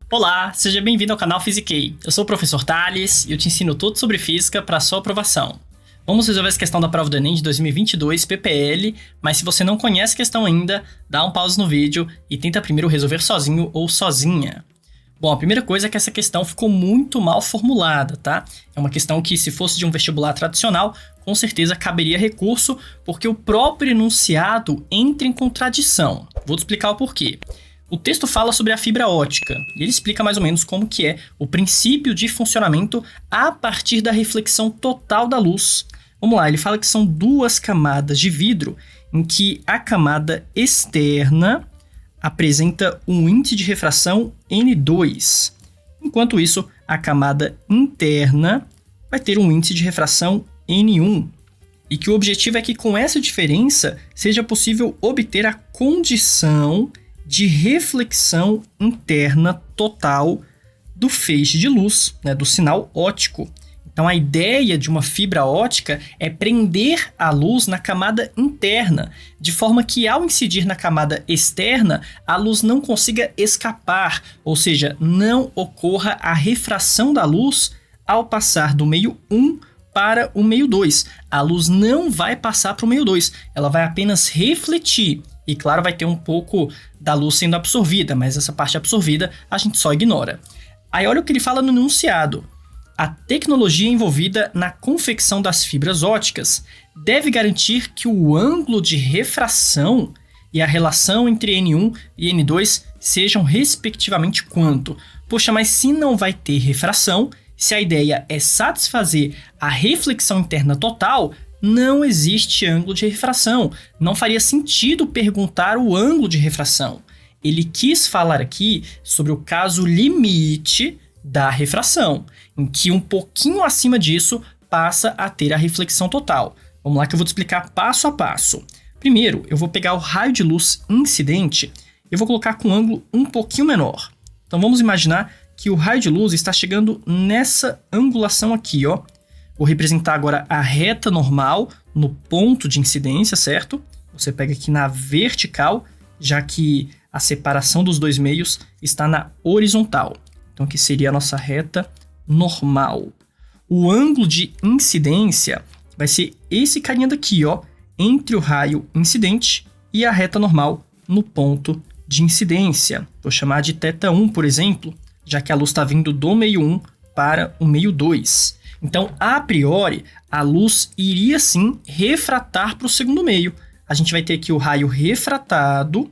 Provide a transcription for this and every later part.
Olá, seja bem-vindo ao canal Physiquei. Eu sou o professor Thales e eu te ensino tudo sobre física para sua aprovação. Vamos resolver essa questão da prova do Enem de 2022, PPL, mas se você não conhece a questão ainda, dá um pause no vídeo e tenta primeiro resolver sozinho ou sozinha. Bom, a primeira coisa é que essa questão ficou muito mal formulada, tá? É uma questão que, se fosse de um vestibular tradicional, com certeza caberia recurso, porque o próprio enunciado entra em contradição. Vou te explicar o porquê. O texto fala sobre a fibra ótica, e ele explica mais ou menos como que é o princípio de funcionamento a partir da reflexão total da luz. Vamos lá, ele fala que são duas camadas de vidro, em que a camada externa apresenta um índice de refração N2, enquanto isso, a camada interna vai ter um índice de refração N1, e que o objetivo é que com essa diferença seja possível obter a condição de reflexão interna total do feixe de luz, né, do sinal óptico. Então, a ideia de uma fibra óptica é prender a luz na camada interna, de forma que, ao incidir na camada externa, a luz não consiga escapar, ou seja, não ocorra a refração da luz ao passar do meio 1 para o meio 2. A luz não vai passar para o meio 2, ela vai apenas refletir. E claro, vai ter um pouco da luz sendo absorvida, mas essa parte absorvida a gente só ignora. Aí olha o que ele fala no enunciado. A tecnologia envolvida na confecção das fibras ópticas deve garantir que o ângulo de refração e a relação entre N1 e N2 sejam respectivamente quanto? Poxa, mas se não vai ter refração, se a ideia é satisfazer a reflexão interna total, não existe ângulo de refração. Não faria sentido perguntar o ângulo de refração. Ele quis falar aqui sobre o caso limite da refração, em que um pouquinho acima disso passa a ter a reflexão total. Vamos lá que eu vou te explicar passo a passo. Primeiro, eu vou pegar o raio de luz incidente e vou colocar com um ângulo um pouquinho menor. Então vamos imaginar que o raio de luz está chegando nessa angulação aqui, ó. Vou representar agora a reta normal no ponto de incidência, certo? Você pega aqui na vertical, já que a separação dos dois meios está na horizontal. Então aqui seria a nossa reta normal. O ângulo de incidência vai ser esse carinha daqui, ó, entre o raio incidente e a reta normal no ponto de incidência. Vou chamar de θ1, por exemplo, já que a luz está vindo do meio 1 para o meio 2. Então, a priori, a luz iria sim refratar para o segundo meio. A gente vai ter aqui o raio refratado,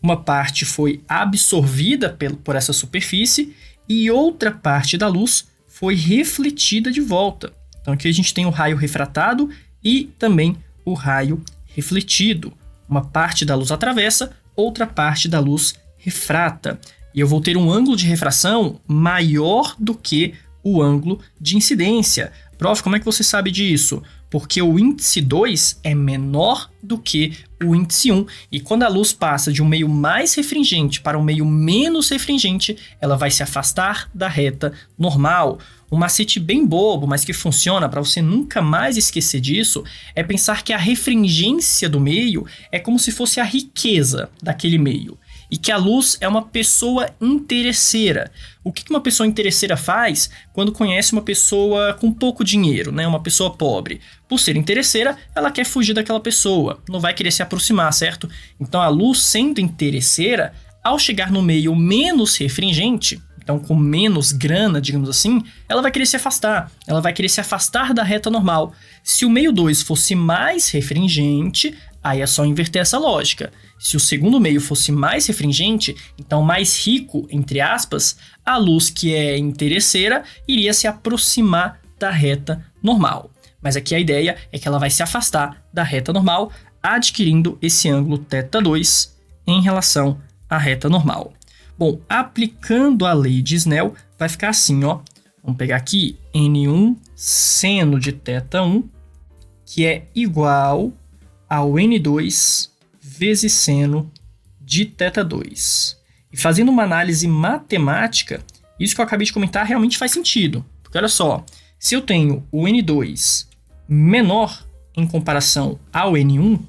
uma parte foi absorvida por essa superfície e outra parte da luz foi refletida de volta. Então, aqui a gente tem o raio refratado e também o raio refletido. Uma parte da luz atravessa, outra parte da luz refrata. E eu vou ter um ângulo de refração maior do que o ângulo de incidência. Prof, como é que você sabe disso? Porque o índice 2 é menor do que o índice 1. E quando a luz passa de um meio mais refringente para um meio menos refringente, ela vai se afastar da reta normal. Um macete bem bobo, mas que funciona para você nunca mais esquecer disso, é pensar que a refringência do meio é como se fosse a riqueza daquele meio. E que a luz é uma pessoa interesseira. O que uma pessoa interesseira faz quando conhece uma pessoa com pouco dinheiro, né? Uma pessoa pobre? Por ser interesseira, ela quer fugir daquela pessoa, não vai querer se aproximar, certo? Então a luz, sendo interesseira, ao chegar no meio menos refringente, então com menos grana, digamos assim, ela vai querer se afastar. Ela vai querer se afastar da reta normal. Se o meio 2 fosse mais refringente, aí é só inverter essa lógica. Se o segundo meio fosse mais refringente, então mais rico, entre aspas, a luz que é interesseira iria se aproximar da reta normal. Mas aqui a ideia é que ela vai se afastar da reta normal, adquirindo esse ângulo θ2 em relação à reta normal. Bom, aplicando a lei de Snell, vai ficar assim, ó. Vamos pegar aqui N1 seno de θ1, que é igual ao N2 vezes seno de θ2. E fazendo uma análise matemática, isso que eu acabei de comentar realmente faz sentido. Porque olha só, se eu tenho o N2 menor em comparação ao N1,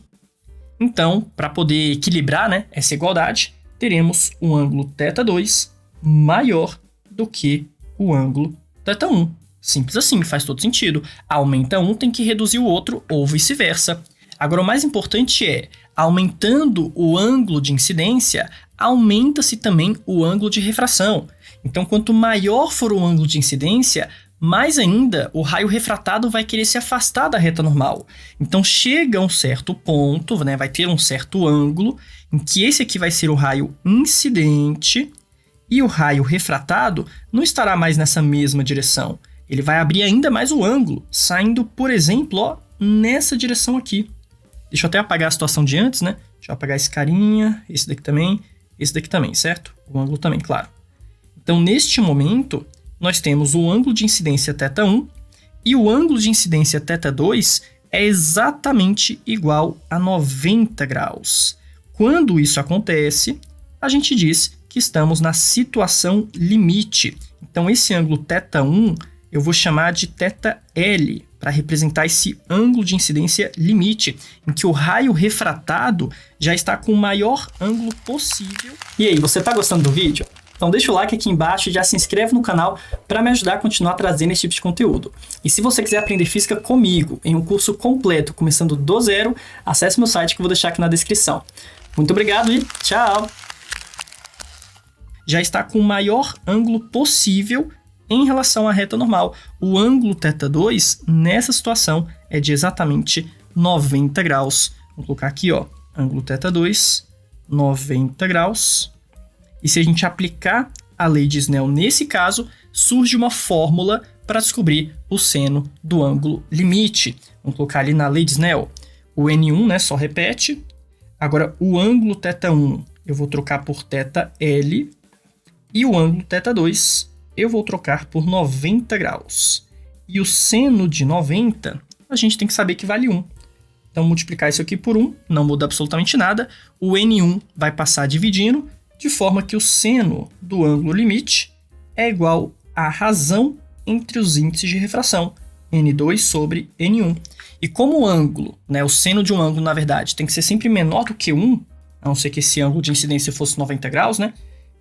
então, para poder equilibrar, né, essa igualdade, teremos um ângulo θ2 maior do que o ângulo θ1. Simples assim, faz todo sentido. Aumenta um, tem que reduzir o outro, ou vice-versa. Agora, o mais importante é, aumentando o ângulo de incidência, aumenta-se também o ângulo de refração. Então, quanto maior for o ângulo de incidência, mais ainda o raio refratado vai querer se afastar da reta normal. Então, chega a um certo ponto, né, vai ter um certo ângulo, em que esse aqui vai ser o raio incidente, e o raio refratado não estará mais nessa mesma direção. Ele vai abrir ainda mais o ângulo, saindo, por exemplo, ó, nessa direção aqui. Deixa eu até apagar a situação de antes, né? Deixa eu apagar esse carinha, esse daqui também, certo? O ângulo também, claro. Então, neste momento, nós temos o ângulo de incidência θ1 e o ângulo de incidência θ2 é exatamente igual a 90 graus. Quando isso acontece, a gente diz que estamos na situação limite. Então, esse ângulo θ1 eu vou chamar de θL, para representar esse ângulo de incidência limite, em que o raio refratado já está com o maior ângulo possível. E aí, você está gostando do vídeo? Então deixa o like aqui embaixo e já se inscreve no canal para me ajudar a continuar trazendo esse tipo de conteúdo. E se você quiser aprender física comigo em um curso completo, começando do zero, acesse meu site que eu vou deixar aqui na descrição. Muito obrigado e tchau! Já está com o maior ângulo possível em relação à reta normal. O ângulo θ2, nessa situação, é de exatamente 90 graus. Vou colocar aqui, ó, ângulo θ2, 90 graus. E se a gente aplicar a lei de Snell nesse caso, surge uma fórmula para descobrir o seno do ângulo limite. Vamos colocar ali na lei de Snell. O N1, né, só repete. Agora, o ângulo θ1 eu vou trocar por θL. E o ângulo θ2 eu vou trocar por 90 graus. E o seno de 90, a gente tem que saber que vale 1. Então, multiplicar isso aqui por 1, não muda absolutamente nada. O N1 vai passar dividindo, de forma que o seno do ângulo limite é igual à razão entre os índices de refração, N2 sobre N1. E como o ângulo, né, o seno de um ângulo, na verdade, tem que ser sempre menor do que 1, a não ser que esse ângulo de incidência fosse 90 graus, né?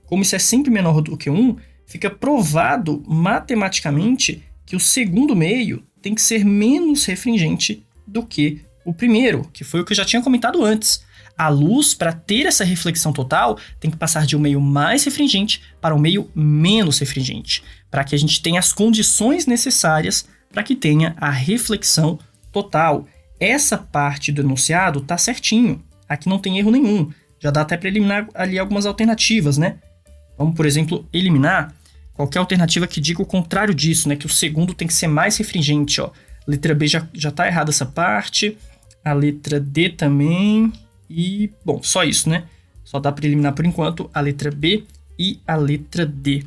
Como isso é sempre menor do que 1, fica provado matematicamente que o segundo meio tem que ser menos refringente do que o primeiro, que foi o que eu já tinha comentado antes. A luz, para ter essa reflexão total, tem que passar de um meio mais refringente para um meio menos refringente, para que a gente tenha as condições necessárias para que tenha a reflexão total. Essa parte do enunciado está certinho, aqui não tem erro nenhum. Já dá até para eliminar ali algumas alternativas, né? Vamos, por exemplo, eliminar qualquer alternativa que diga o contrário disso, né? Que o segundo tem que ser mais refringente, ó. Letra B já tá errada essa parte. A letra D também. E, bom, só isso, né? Só dá para eliminar por enquanto a letra B e a letra D.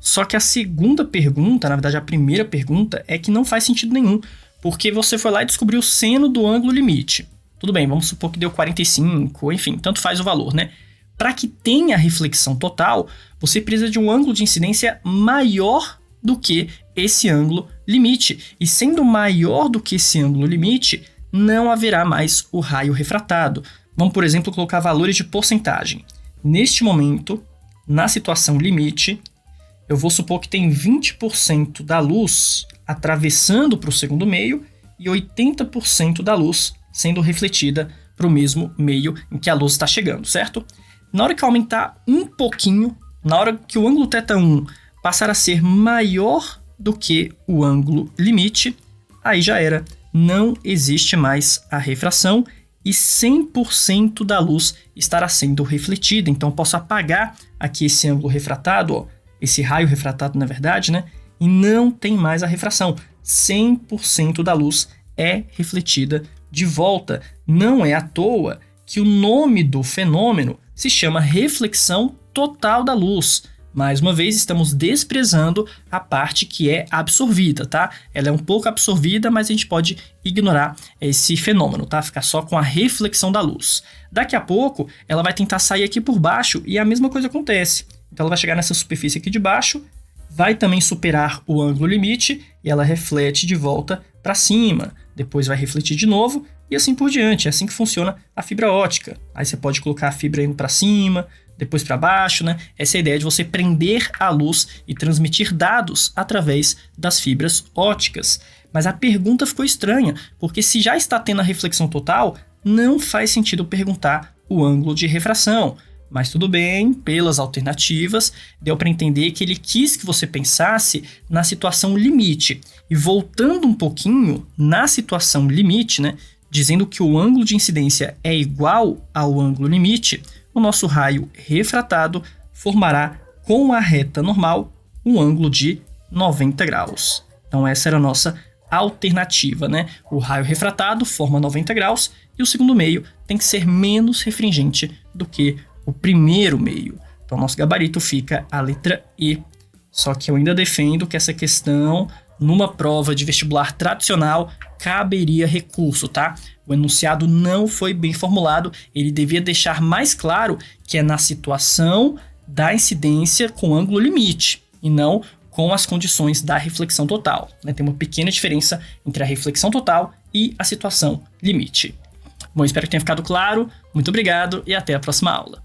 Só que a segunda pergunta, na verdade a primeira pergunta, é que não faz sentido nenhum. Porque você foi lá e descobriu o seno do ângulo limite. Tudo bem, vamos supor que deu 45, enfim, tanto faz o valor, né? Para que tenha reflexão total, você precisa de um ângulo de incidência maior do que esse ângulo limite. E sendo maior do que esse ângulo limite, não haverá mais o raio refratado. Vamos, por exemplo, colocar valores de porcentagem. Neste momento, na situação limite, eu vou supor que tem 20% da luz atravessando para o segundo meio e 80% da luz sendo refletida para o mesmo meio em que a luz está chegando, certo? Na hora que eu aumentar um pouquinho, na hora que o ângulo θ1 passar a ser maior do que o ângulo limite, aí já era. Não existe mais a refração e 100% da luz estará sendo refletida. Então eu posso apagar aqui esse ângulo refratado, ó, esse raio refratado na verdade, né? E não tem mais a refração. 100% da luz é refletida de volta. Não é à toa que o nome do fenômeno se chama reflexão total da luz. Mais uma vez, estamos desprezando a parte que é absorvida, tá? Ela é um pouco absorvida, mas a gente pode ignorar esse fenômeno, tá? Ficar só com a reflexão da luz. Daqui a pouco, ela vai tentar sair aqui por baixo e a mesma coisa acontece. Então, ela vai chegar nessa superfície aqui de baixo, vai também superar o ângulo limite e ela reflete de volta para cima. Depois vai refletir de novo e assim por diante. É assim que funciona a fibra ótica. Aí você pode colocar a fibra indo para cima, depois para baixo, né? Essa é a ideia de você prender a luz e transmitir dados através das fibras óticas. Mas a pergunta ficou estranha, porque se já está tendo a reflexão total, não faz sentido perguntar o ângulo de refração. Mas tudo bem, pelas alternativas, deu para entender que ele quis que você pensasse na situação limite. E voltando um pouquinho na situação limite, né, dizendo que o ângulo de incidência é igual ao ângulo limite, o nosso raio refratado formará com a reta normal um ângulo de 90 graus. Então essa era a nossa alternativa, né? O raio refratado forma 90 graus e o segundo meio tem que ser menos refringente do que o primeiro meio. Então nosso gabarito fica a letra E. Só que eu ainda defendo que essa questão, numa prova de vestibular tradicional, caberia recurso, tá? O enunciado não foi bem formulado, ele devia deixar mais claro que é na situação da incidência com ângulo limite, e não com as condições da reflexão total, né? Tem uma pequena diferença entre a reflexão total e a situação limite. Bom, espero que tenha ficado claro, muito obrigado e até a próxima aula.